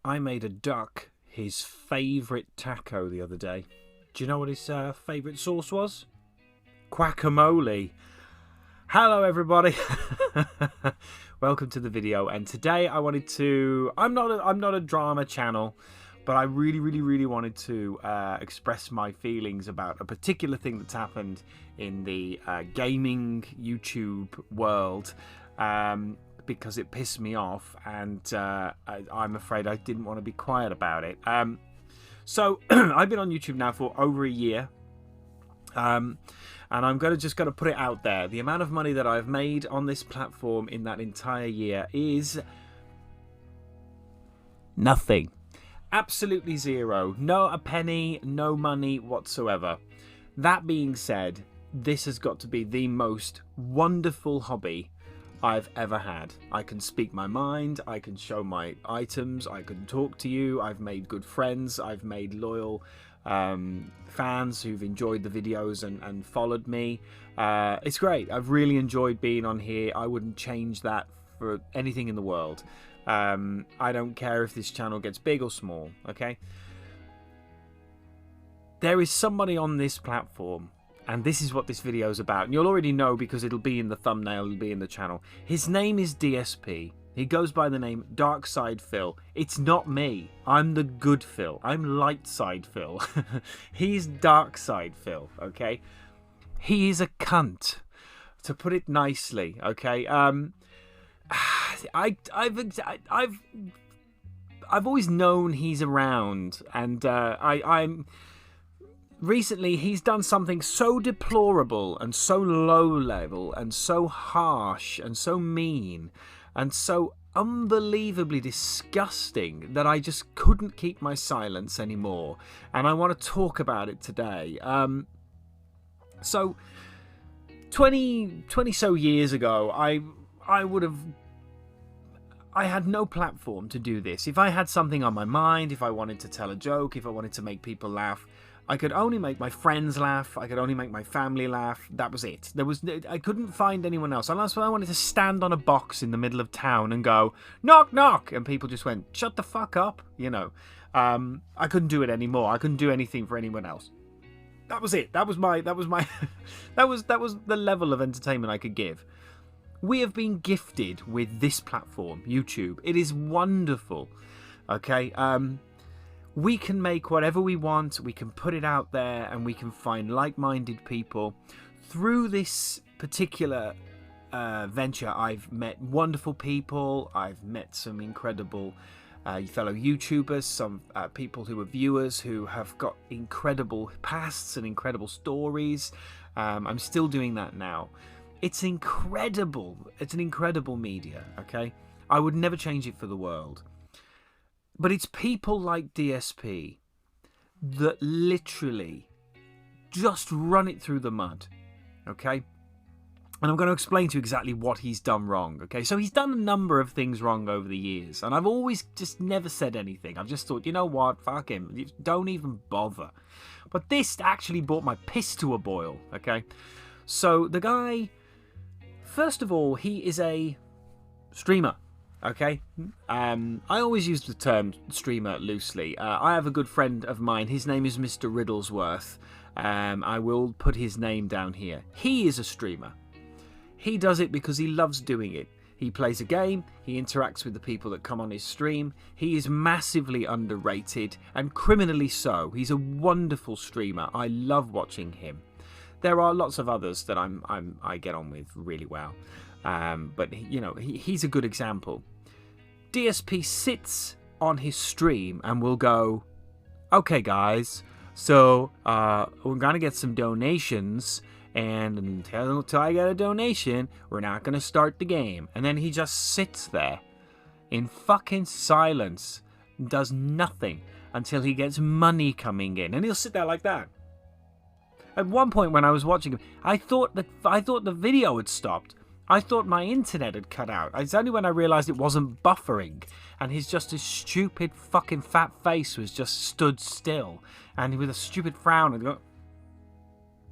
I made a duck his favourite taco the other day. Do you know what his favourite sauce was? Guacamole. Hello everybody. Welcome to the video, and today I wanted to I'm not a drama channel, but I really wanted to express my feelings about a particular thing that's happened in the gaming YouTube world, because it pissed me off, and I'm afraid I didn't want to be quiet about it. So I've been on YouTube now for over a year, and I'm just going to put it out there. The amount of money that I've made on this platform in that entire year is nothing. Absolutely zero. No a penny, no money whatsoever. That being said, this has got to be the most wonderful hobby I've ever had. I can speak my mind, I can show my items, I can talk to you, I've made good friends, I've made loyal fans who've enjoyed the videos and followed me. It's great. I've really enjoyed being on here. I wouldn't change that for anything in the world. I don't care if this channel gets big or small, okay? There is somebody on this platform, and this is what this video is about. And you'll already know because it'll be in the thumbnail, it'll be in the channel. His name is DSP. He goes by the name darksydephil. It's not me. I'm the good Phil. I'm lightside Phil. He's darksydephil, okay? He is a cunt, to put it nicely, okay? I've always known he's around, and I'm recently he's done something so deplorable and so low level and so harsh and so mean and so unbelievably disgusting that I just couldn't keep my silence anymore, and I want to talk about it today. So 20 so years ago, I had no platform to do this. If I had something on my mind, if I wanted to tell a joke, if I wanted to make people laugh, I could only make my friends laugh. I could only make my family laugh. That was it. I couldn't find anyone else. Unless I wanted to stand on a box in the middle of town and go, knock, knock. And people just went, shut the fuck up. You know, I couldn't do it anymore. I couldn't do anything for anyone else. That was it. That was the level of entertainment I could give. We have been gifted with this platform, YouTube. It is wonderful. Okay. We can make whatever we want, we can put it out there, and we can find like-minded people. Through this particular venture, I've met wonderful people, I've met some incredible fellow YouTubers, some people who are viewers who have got incredible pasts and incredible stories. I'm still doing that now. It's incredible. It's an incredible media, okay? I would never change it for the world. But it's people like DSP that literally just run it through the mud, okay? And I'm going to explain to you exactly what he's done wrong, okay? So he's done a number of things wrong over the years, and I've always just never said anything. I've just thought, you know what, fuck him, don't even bother. But this actually brought my piss to a boil, okay? So the guy, first of all, he is a streamer. Okay, I always use the term streamer loosely. I have a good friend of mine. His name is Mr. Riddlesworth. I will put his name down here. He is a streamer. He does it because he loves doing it. He plays a game. He interacts with the people that come on his stream. He is massively underrated, and criminally so. He's a wonderful streamer. I love watching him. There are lots of others that I get on with really well, but you know, he's a good example. DSP sits on his stream and will go, okay guys, so we're gonna get some donations, and until I get a donation, we're not gonna start the game. And then he just sits there in fucking silence, does nothing until he gets money coming in, and he'll sit there like that. At one point when I was watching him, I thought the video had stopped. I thought my internet had cut out. It's only when I realised it wasn't buffering, and his stupid fucking fat face was just stood still, and with a stupid frown and go,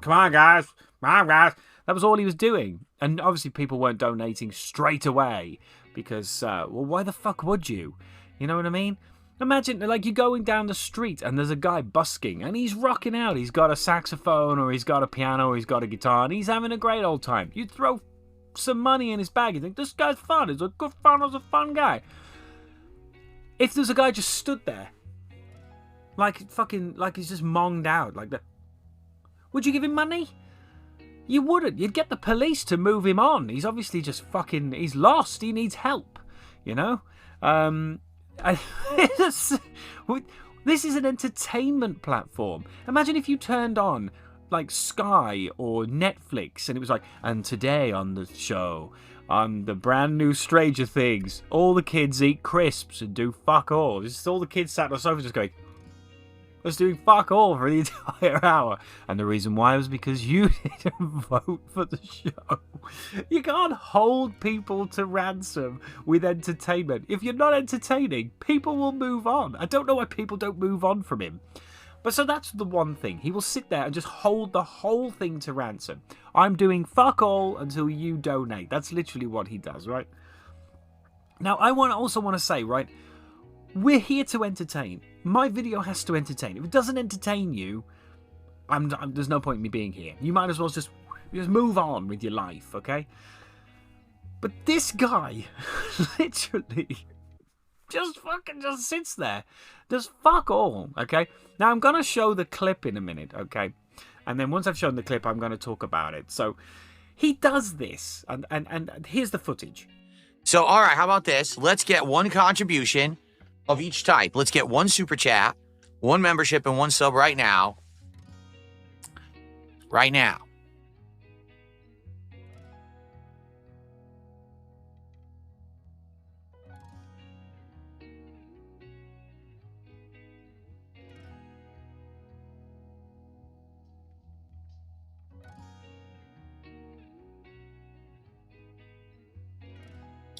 come on guys, that was all he was doing. And obviously people weren't donating straight away because, well, why the fuck would you? You know what I mean? Imagine, like, you're going down the street and there's a guy busking and he's rocking out. He's got a saxophone or he's got a piano or he's got a guitar and he's having a great old time. You throw some money in his bag. You think, this guy's fun. He's a good fun. He's a fun guy. If there's a guy just stood there, like he's just monged out like that, would you give him money? You wouldn't. You'd get the police to move him on. He's obviously just he's lost. He needs help, you know? This is an entertainment platform. Imagine if you turned on like Sky or Netflix and it was like, and today on the show, on the brand new Stranger Things, all the kids eat crisps and do fuck all. It's just all the kids sat on the sofa just going, was doing fuck all for the entire hour. And the reason why was because you didn't vote for the show. You can't hold people to ransom with entertainment. If you're not entertaining, people will move on. I don't know why people don't move on from him. But so that's the one thing. He will sit there and just hold the whole thing to ransom. I'm doing fuck all until you donate. That's literally what he does, right? Now, I also want to say, right, we're here to entertain. My video has to entertain. If it doesn't entertain you, there's no point in me being here. You might as well just move on with your life, okay? But this guy literally just sits there. Does fuck all, okay? Now, I'm going to show the clip in a minute, okay? And then once I've shown the clip, I'm going to talk about it. So he does this, and here's the footage. So, all right, how about this? Let's get one contribution of each type. Let's get one super chat, one membership, and one sub right now. Right now.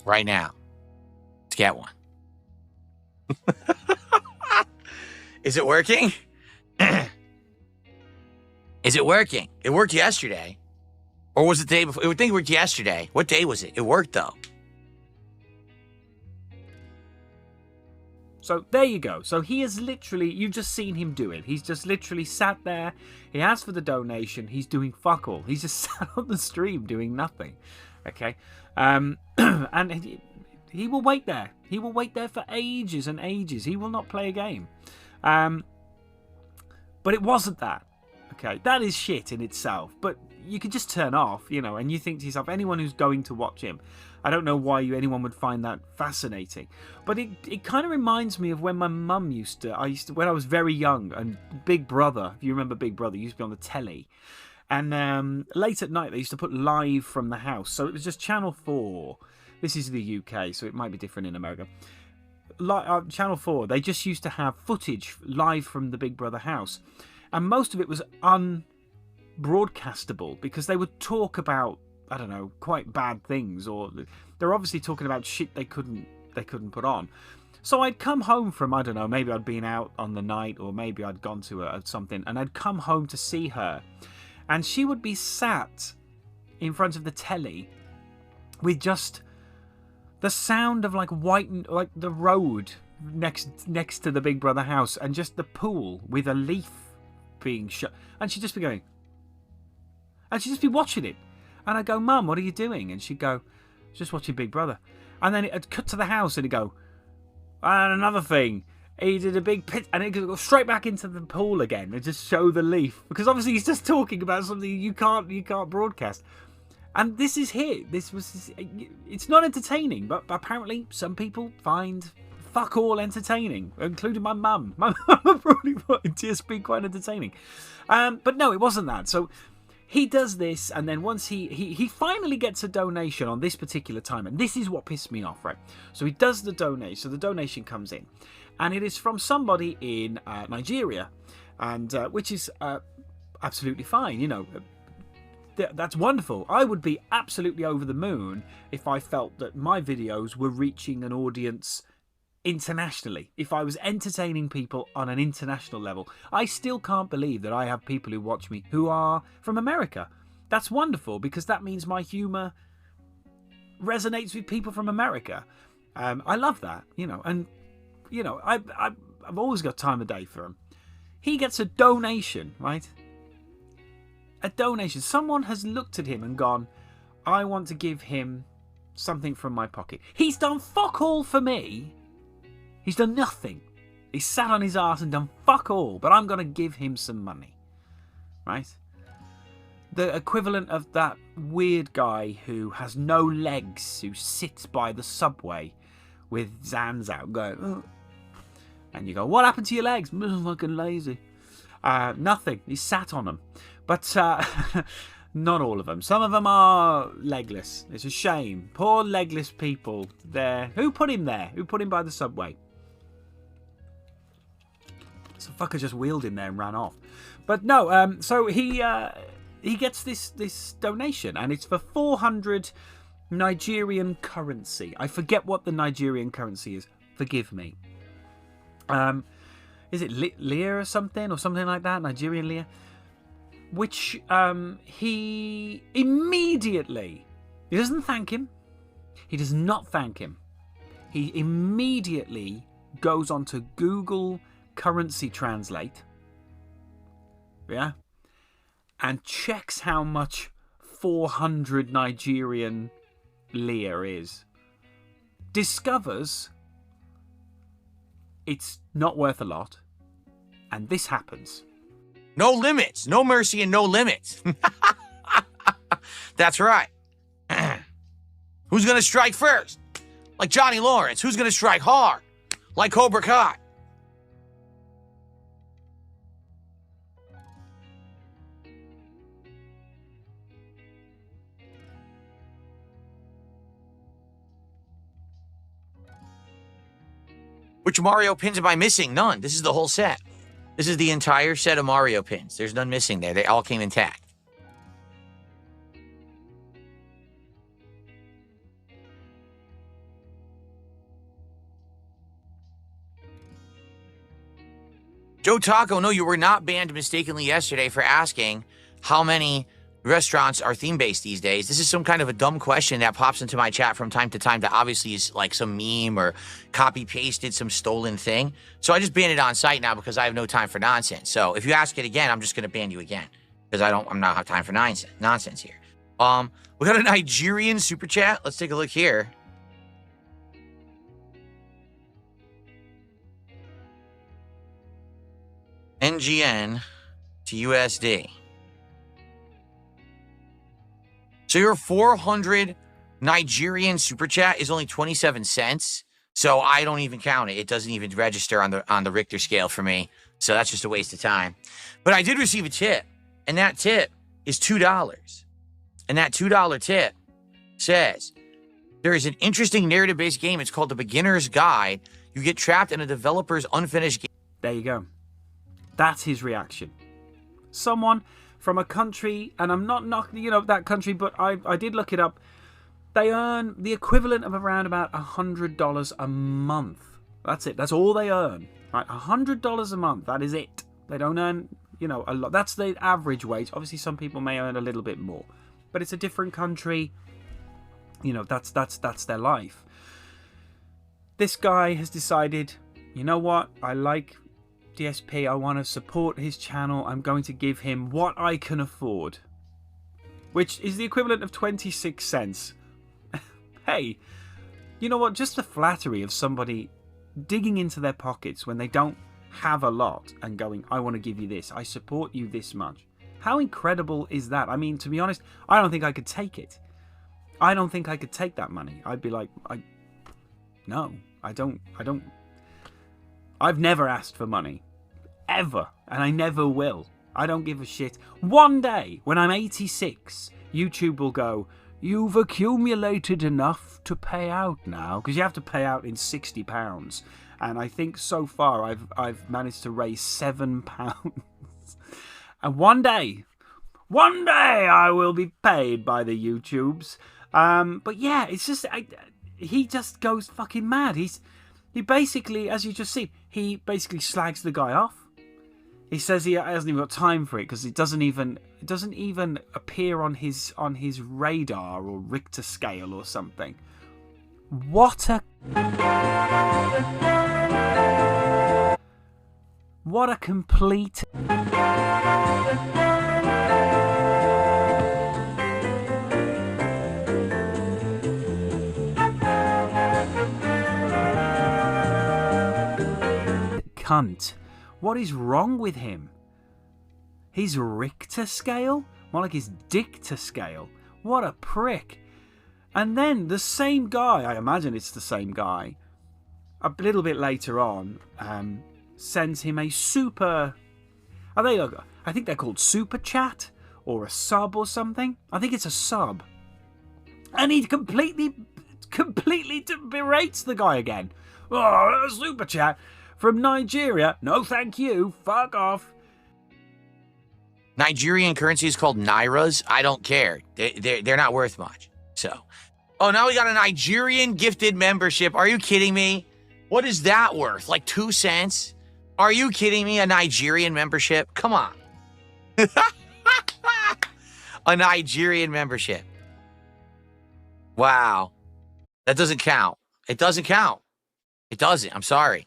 Right now. Let's get one. Is it working? Is it working? It worked yesterday. Or was it the day before? I think it worked yesterday. What day was it? It worked, though. So there you go. So he is literally, you've just seen him do it. He's just literally sat there. He asked for the donation. He's doing fuck all. He's just sat on the stream doing nothing. Okay. And he will wait there. He will wait there for ages and ages. He will not play a game. But it wasn't that. Okay, that is shit in itself. But you could just turn off, you know, and you think to yourself, anyone who's going to watch him, I don't know why anyone would find that fascinating. But it kind of reminds me of when my mum when I was very young, and Big Brother, if you remember Big Brother, used to be on the telly. And late at night, they used to put live from the house. So it was just Channel 4. This is the UK, so it might be different in America. Channel 4, they just used to have footage live from the Big Brother house. And most of it was unbroadcastable because they would talk about, I don't know, quite bad things, or they're obviously talking about shit they couldn't put on. So I'd come home from, I don't know, maybe I'd been out on the night, or maybe I'd gone to something, and I'd come home to see her. And she would be sat in front of the telly with just the sound of like the road next to the Big Brother house, and just the pool with a leaf being shut, and she'd just be going, and she'd just be watching it, and I'd go, Mum, what are you doing? And she'd go, just watching Big Brother. And then it'd cut to the house, and it'd go, and another thing, he did a big pit, and it could go straight back into the pool again and just show the leaf, because obviously he's just talking about something you can't broadcast. And this is here. It's not entertaining, but apparently some people find fuck all entertaining, including my mum. My mum probably thought it just been quite entertaining. But no, it wasn't that. So he does this, and then once he finally gets a donation on this particular time, and this is what pissed me off, right? So he does the donation. So the donation comes in, and it is from somebody in Nigeria, and which is absolutely fine, you know. That's wonderful. I would be absolutely over the moon if I felt that my videos were reaching an audience internationally. If I was entertaining people on an international level. I still can't believe that I have people who watch me who are from America. That's wonderful, because that means my humour resonates with people from America. I love that, you know, and you know, I've always got time of day for him. He gets a donation, right? A donation. Someone has looked at him and gone, I want to give him something from my pocket. He's done fuck all for me. He's done nothing. He's sat on his arse and done fuck all, but I'm going to give him some money. Right? The equivalent of that weird guy who has no legs, who sits by the subway with Zans out going, oh. And you go, what happened to your legs? I'm fucking lazy. Nothing. He sat on them. But not all of them. Some of them are legless. It's a shame. Poor legless people there. Who put him there? Who put him by the subway? Some fucker just wheeled him there and ran off. But no, so he gets this donation, and it's for 400 Nigerian currency. I forget what the Nigerian currency is. Forgive me. Is it lira or something like that? Nigerian lira. Which he immediately, he doesn't thank him. He does not thank him. He immediately goes on to Google Currency Translate. Yeah. And checks how much 400 Nigerian lira is. Discovers it's not worth a lot. And this happens. No limits, no mercy, and no limits. That's right. Who's going to strike first? Like Johnny Lawrence. Who's going to strike hard? Like Cobra Kai. Which Mario pins am I missing? None. This is the whole set. This is the entire set of Mario pins. There's none missing there. They all came intact. Joe Taco, no, you were not banned mistakenly yesterday for asking how many restaurants are theme-based these days. This is some kind of a dumb question that pops into my chat from time to time that obviously is like some meme or copy-pasted some stolen thing. So I just banned it on site now because I have no time for nonsense. So if you ask it again, I'm just going to ban you again because I'm not have time for nonsense here. We got a Nigerian super chat. Let's take a look here. NGN to USD. So your 400 Nigerian super chat is only 27 cents. So I don't even count it. It doesn't even register on the Richter scale for me. So that's just a waste of time. But I did receive a tip, and that tip is $2. And that $2 tip says, there is an interesting narrative-based game. It's called The Beginner's Guide. You get trapped in a developer's unfinished game. There you go. That's his reaction. Someone from a country, and I'm not knocking, that country, but I did look it up. They earn the equivalent of around about $100 a month. That's it. That's all they earn. Right? $100 a month. That is it. They don't earn, a lot. That's the average wage. Obviously, some people may earn a little bit more, but it's a different country. That's their life. This guy has decided, you know what? I like DSP, I want to support his channel. I'm going to give him what I can afford, which is the equivalent of 26 cents. Hey, you know what? Just the flattery of somebody digging into their pockets when they don't have a lot and going, I want to give you this. I support you this much. How incredible is that? I mean, to be honest, I don't think I could take it. I don't think I could take that money. I'd be like, no, I don't. I've never asked for money. Ever. And I never will. I don't give a shit. One day, when I'm 86, YouTube will go, you've accumulated enough to pay out now. Because you have to pay out in £60. And I think so far I've managed to raise £7. And one day I will be paid by the YouTubes. But yeah, it's just, he just goes fucking mad. He basically, as you just see, he basically slags the guy off. He says he hasn't even got time for it because it doesn't even appear on his radar or Richter scale or something. What a What a complete... cunt. What is wrong with him? His Richter scale? More like his Dichter scale. What a prick. And then the same guy, I imagine it's the same guy, a little bit later on, sends him a super... I think they're called super chat or a sub or something. I think it's a sub. And he completely berates the guy again. Oh, a super chat from Nigeria. No, thank you. Fuck off. Nigerian currency is called Nairas. I don't care. They're not worth much. So, oh, now we got a Nigerian gifted membership. Are you kidding me? What is that worth? Like 2 cents? Are you kidding me? A Nigerian membership? Come on. A Nigerian membership. Wow. That doesn't count. It doesn't count. It doesn't. I'm sorry.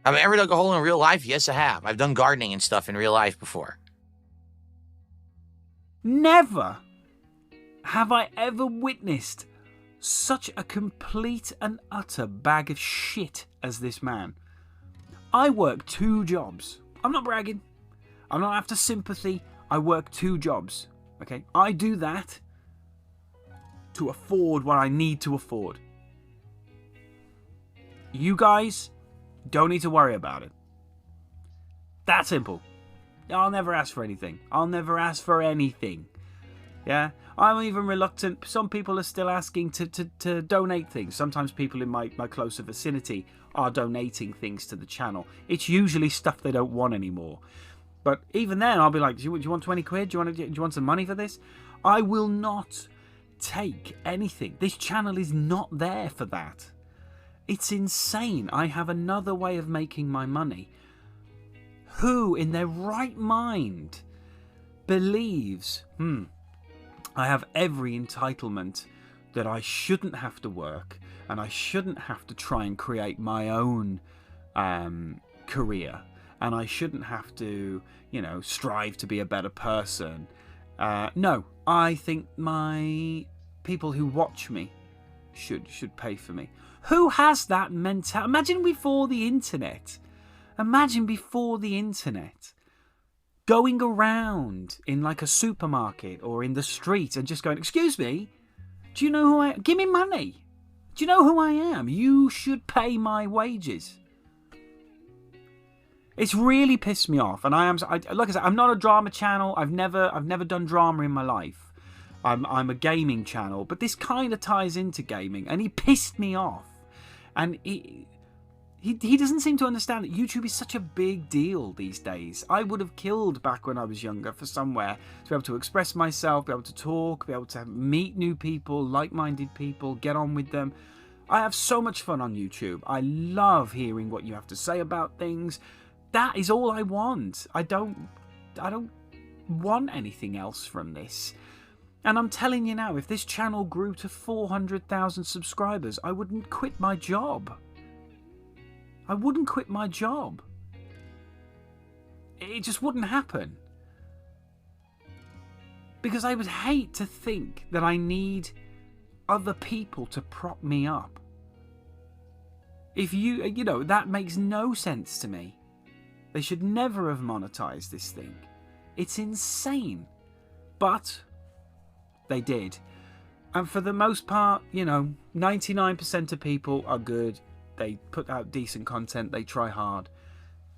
Have I ever dug a hole in real life? Yes, I have. I've done gardening and stuff in real life before. Never have I ever witnessed such a complete and utter bag of shit as this man. I work 2 jobs. I'm not bragging. I'm not after sympathy. I work 2 jobs. Okay? I do that to afford what I need to afford. You guys don't need to worry about it. That simple. I'll never ask for anything. I'll never ask for anything. Yeah? I'm even reluctant. Some people are still asking to donate things. Sometimes people in my closer vicinity are donating things to the channel. It's usually stuff they don't want anymore. But even then, I'll be like, do you want 20 quid? Do you want some money for this? I will not take anything. This channel is not there for that. It's insane. I have another way of making my money. Who in their right mind believes, I have every entitlement that I shouldn't have to work and I shouldn't have to try and create my own career, and I shouldn't have to, strive to be a better person. No, I think my people who watch me should pay for me. Who has that mentality? Imagine before the internet. Imagine before the internet. Going around in like a supermarket or in the street and just going, excuse me, do you know who I am? Give me money. Do you know who I am? You should pay my wages. It's really pissed me off. And like I said, I'm not a drama channel. I've never done drama in my life. I'm a gaming channel, but this kind of ties into gaming, and he pissed me off. And he doesn't seem to understand that YouTube is such a big deal these days. I would have killed back when I was younger for somewhere to be able to express myself, be able to talk, be able to meet new people, like-minded people, get on with them. I have so much fun on YouTube. I love hearing what you have to say about things. That is all I want. I don't want anything else from this. And I'm telling you now, if this channel grew to 400,000 subscribers, I wouldn't quit my job. I wouldn't quit my job. It just wouldn't happen. Because I would hate to think that I need other people to prop me up. If that makes no sense to me. They should never have monetized this thing. It's insane. But they did. And for the most part, 99% of people are good. They put out decent content, they try hard,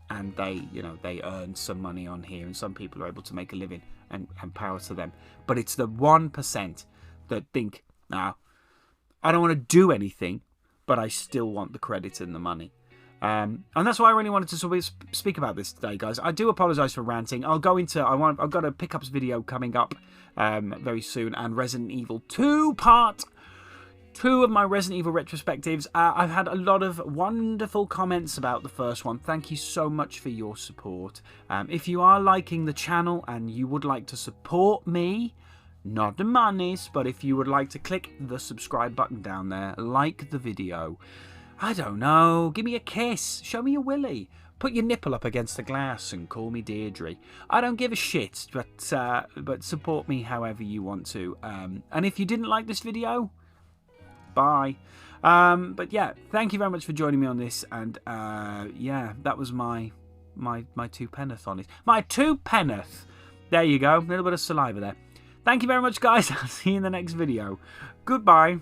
and they earn some money on here, and some people are able to make a living, and power to them. But it's the 1% that think, I don't want to do anything, but I still want the credit and the money. And that's why I really wanted to sort of speak about this today, guys. I do apologise for ranting. I've got a pickups video coming up very soon, and Resident Evil 2 Part 2 of my Resident Evil retrospectives. I've had a lot of wonderful comments about the first one. Thank you so much for your support. If you are liking the channel and you would like to support me, not the monies, but if you would like to click the subscribe button down there, like the video, I don't know. Give me a kiss. Show me your willy. Put your nipple up against the glass and call me Deirdre. I don't give a shit, but support me however you want to. And if you didn't like this video, bye. But yeah, thank you very much for joining me on this. And yeah, that was my two penneth on it. My two penneth. There you go. A little bit of saliva there. Thank you very much, guys. I'll see you in the next video. Goodbye.